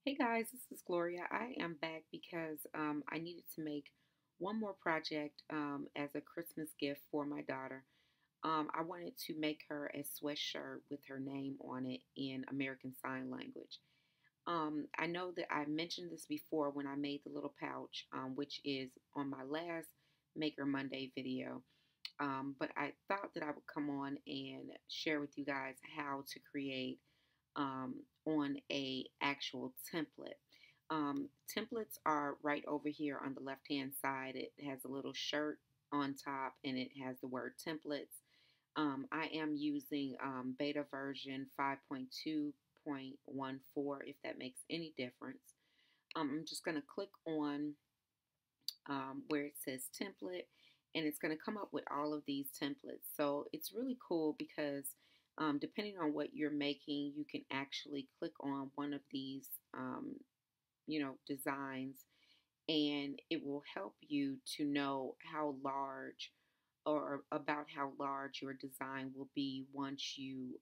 Hey guys, this is Gloria. I am back because I needed to make one more project as a Christmas gift for my daughter. I wanted to make her a sweatshirt with her name on it in American Sign Language. I know that I mentioned this before when I made the little pouch, which is on my last Maker Monday video. But I thought that I would come on and share with you guys how to create on a actual template. Templates are right over here on the left hand side. It has a little shirt on top and it has the word templates. I am using beta version 5.2.14 if that makes any difference. I'm just going to click on where it says template, and it's going to come up with all of these templates. So it's really cool because depending on what you're making, you can actually click on one of these, designs, and it will help you to know how large or about how large your design will be once you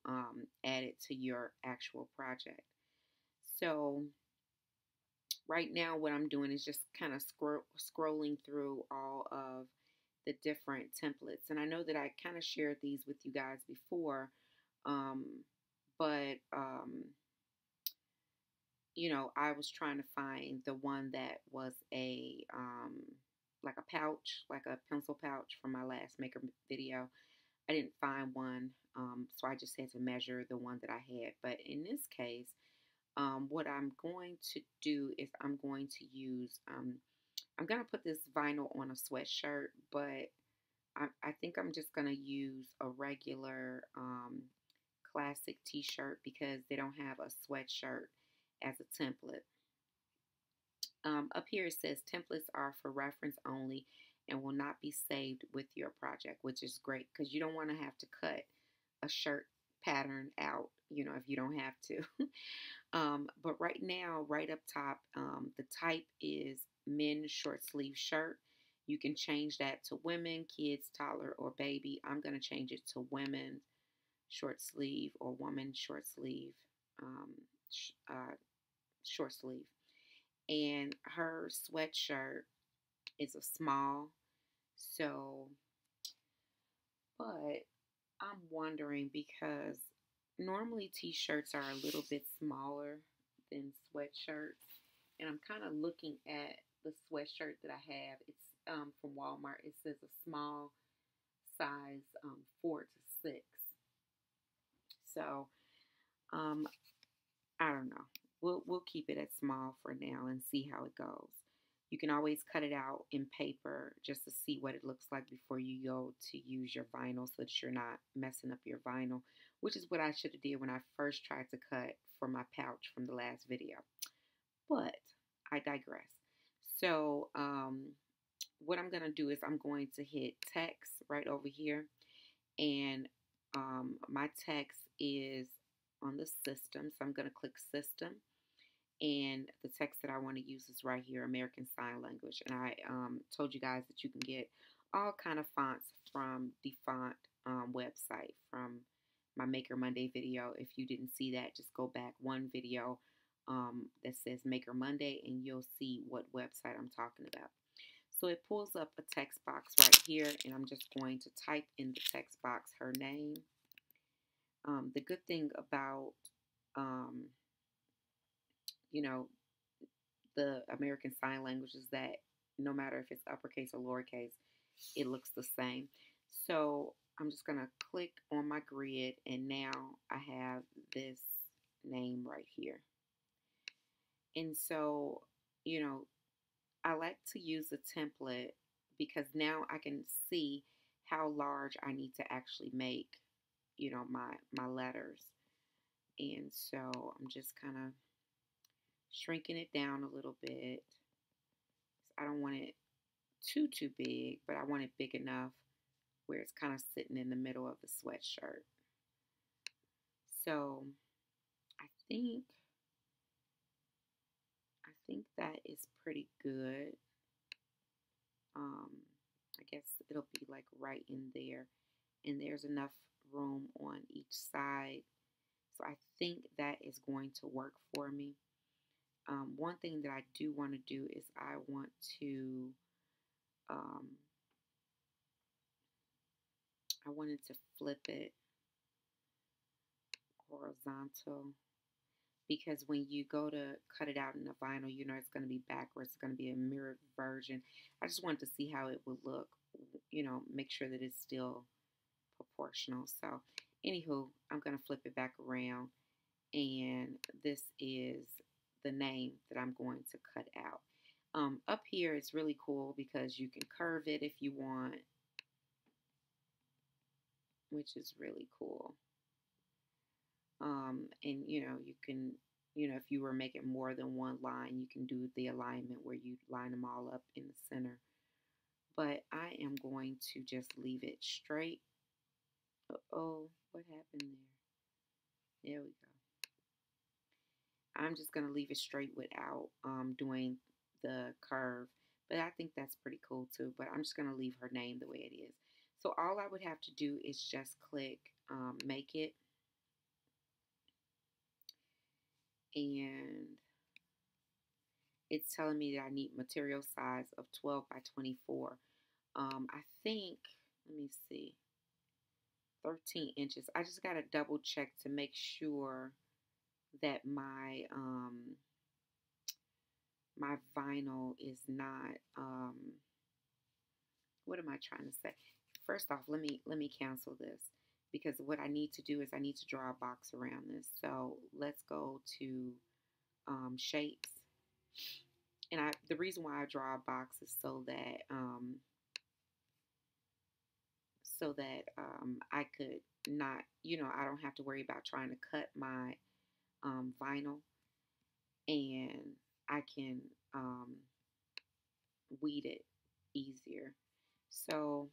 add it to your actual project. So right now what I'm doing is just kind of scrolling through all of the different templates. And I know that I kind of shared these with you guys before, um, but I was trying to find the one that was a like a pouch, like a pencil pouch from my last maker video. I didn't find one, so I just had to measure the one that I had. But in this case, what I'm going to do is I'm going to put this vinyl on a sweatshirt, but I think I'm just going to use a regular classic t-shirt because they don't have a sweatshirt as a template. Up here it says templates are for reference only and will not be saved with your project, which is great because you don't want to have to cut a shirt pattern out, if you don't have to. But right now, right up top, the type is men's short sleeve shirt. You can change that to women, kids, toddler, or baby. I'm going to change it to women short sleeve or woman short sleeve, um, short sleeve. And her sweatshirt is a small. So, but I'm wondering because normally t-shirts are a little bit smaller than sweatshirts. And I'm kind of looking at the sweatshirt that I have. It's from Walmart. It says a small size 4 to 6. So um, I don't know. We'll keep it at small for now and see how it goes. You can always cut it out in paper just to see what it looks like before you go to use your vinyl so that you're not messing up your vinyl, which is what I should have did when I first tried to cut for my pouch from the last video. But I digress. So what I'm going to do is I'm going to hit text right over here. And my text is on the system. So I'm going to click system. And the text that I want to use is right here, American Sign Language. And I told you guys that you can get all kind of fonts from the font website from my Maker Monday video. If you didn't see that, just go back one video that says Maker Monday and you'll see what website I'm talking about. So it pulls up a text box right here, and I'm just going to type in the text box her name. The good thing about um, you know, the American Sign Language is that no matter if it's uppercase or lowercase, it looks the same. So I'm just going to click on my grid, and now I have this name right here. And so, I like to use a template because now I can see how large I need to actually make, my letters. And so I'm just kind of shrinking it down a little bit. I don't want it too big, but I want it big enough where it's kind of sitting in the middle of the sweatshirt. So I think that is pretty good. I guess it'll be like right in there, and there's enough room on each side. So I think that is going to work for me. One thing that I do want to do is I want to, um, I wanted to flip it horizontal, because when you go to cut it out in the vinyl, you know it's going to be backwards. It's going to be a mirrored version. I just wanted to see how it would look, you know, make sure that it's still proportional. So, anywho, I'm going to flip it back around, and this is the name that I'm going to cut out. Up here, it's really cool because you can curve it if you want, which is really cool. And you know, you can, you know, if you were making more than one line, you can do the alignment where you line them all up in the center. But I am going to just leave it straight. Uh-oh, what happened there? There we go. I'm just going to leave it straight without doing the curve. But I think that's pretty cool too. But I'm just going to leave her name the way it is. So all I would have to do is just click make it. And it's telling me that I need material size of 12 by 24. I think, let me see, 13 inches. I just got to double check to make sure that my vinyl is not, what am I trying to say? First off, let me cancel this, because what I need to do is I need to draw a box around this. So let's go to shapes. And the reason why I draw a box is so that I could not, you know, I don't have to worry about trying to cut my vinyl, and I can weed it easier. So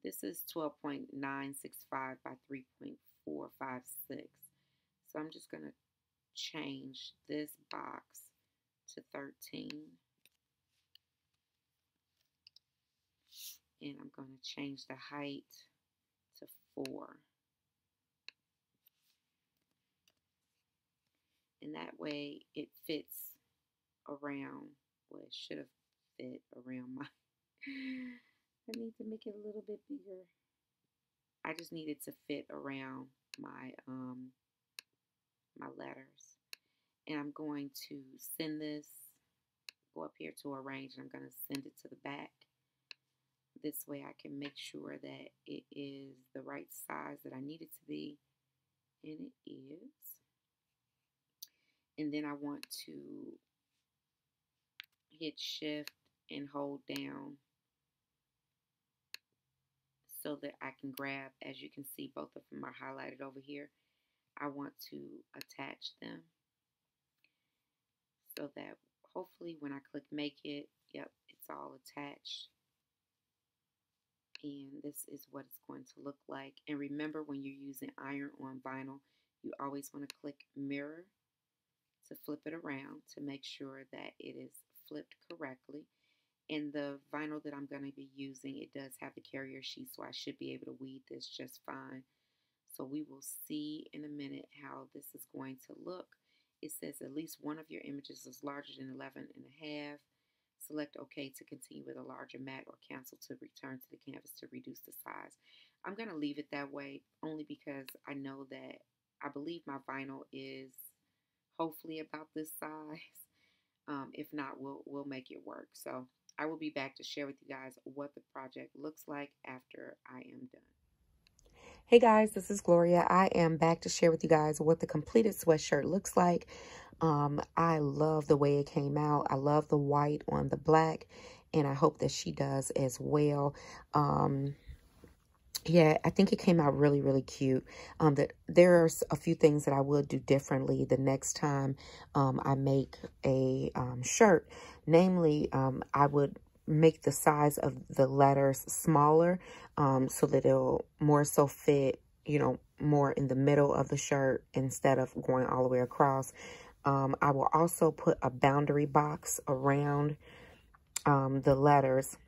this is 12.965 by 3.456. So I'm just going to change this box to 13. And I'm going to change the height to 4. And that way it fits around, well, it should have fit around my, I need to make it a little bit bigger. I just needed to fit around my, my letters. And I'm going to send this, go up here to arrange, and I'm going to send it to the back. This way I can make sure that it is the right size that I need it to be. And it is. And then I want to hit shift and hold down so that I can grab, as you can see, both of them are highlighted over here. I want to attach them so that hopefully when I click make it, yep, it's all attached. And this is what it's going to look like. And remember, when you're using iron on vinyl, you always want to click mirror to flip it around to make sure that it is flipped correctly. And the vinyl that I'm going to be using, it does have the carrier sheet, so I should be able to weed this just fine. So we will see in a minute how this is going to look. It says at least one of your images is larger than 11.5. Select OK to continue with a larger mat, or cancel to return to the canvas to reduce the size. I'm going to leave it that way only because I know that I believe my vinyl is hopefully about this size. If not, we'll make it work. So I will be back to share with you guys what the project looks like after I am done. Hey guys, this is Gloria. I am back to share with you guys what the completed sweatshirt looks like. I love the way it came out. I love the white on the black, and I hope that she does as well. Yeah, I think it came out really, really cute. There's a few things that I will do differently the next time I make a shirt. Namely, I would make the size of the letters smaller so that it'll more so fit, you know, more in the middle of the shirt instead of going all the way across. I will also put a boundary box around the letters.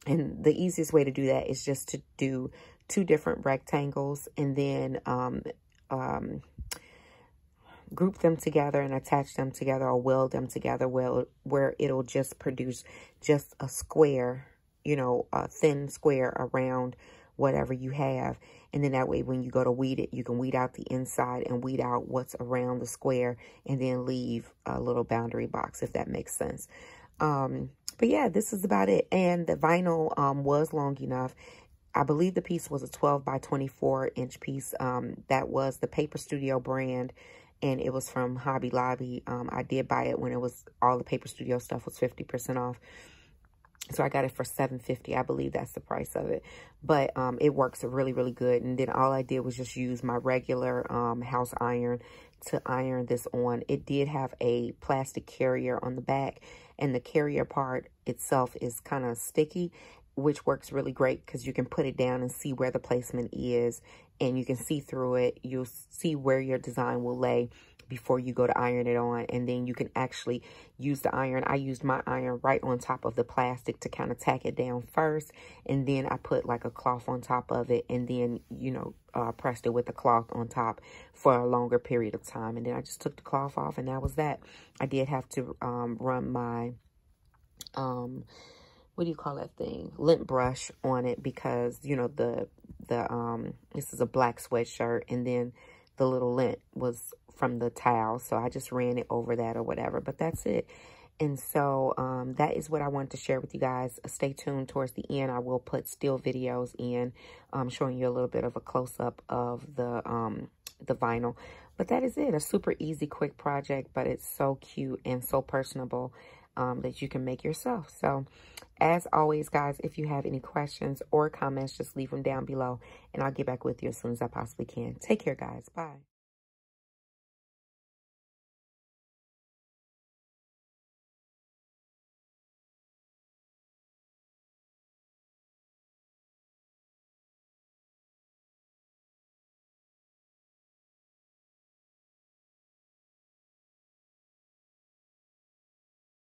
And the easiest way to do that is just to do 2 different rectangles, and then group them together and attach them together or weld them together where it'll just produce just a square, you know, a thin square around whatever you have. And then that way, when you go to weed it, you can weed out the inside and weed out what's around the square and then leave a little boundary box, if that makes sense. But yeah, this is about it. And the vinyl was long enough. I believe the piece was a 12 by 24 inch piece. That was the Paper Studio brand, and it was from Hobby Lobby. I did buy it when it was all the Paper Studio stuff was 50% off. So I got it for $7.50. I believe that's the price of it. But it works really, really good. And then all I did was just use my regular house iron to iron this on. It did have a plastic carrier on the back, and the carrier part itself is kind of sticky, which works really great because you can put it down and see where the placement is, and you can see through it. You'll see where your design will lay before you go to iron it on, and then you can actually use the iron. I used my iron right on top of the plastic to kind of tack it down first, and then I put like a cloth on top of it, and then, you know, pressed it with the cloth on top for a longer period of time, and then I just took the cloth off, and that was that. I did have to run my what do you call that thing? Lint brush on it, because, you know, this is a black sweatshirt, and then the little lint was from the towel. So I just ran it over that or whatever, but that's it. And so that is what I wanted to share with you guys. Stay tuned towards the end. I will put still videos in showing you a little bit of a close-up of the vinyl. But that is it. A super easy, quick project, but it's so cute and so personable that you can make yourself. So as always, guys, if you have any questions or comments, just leave them down below, and I'll get back with you as soon as I possibly can. Take care, guys. Bye.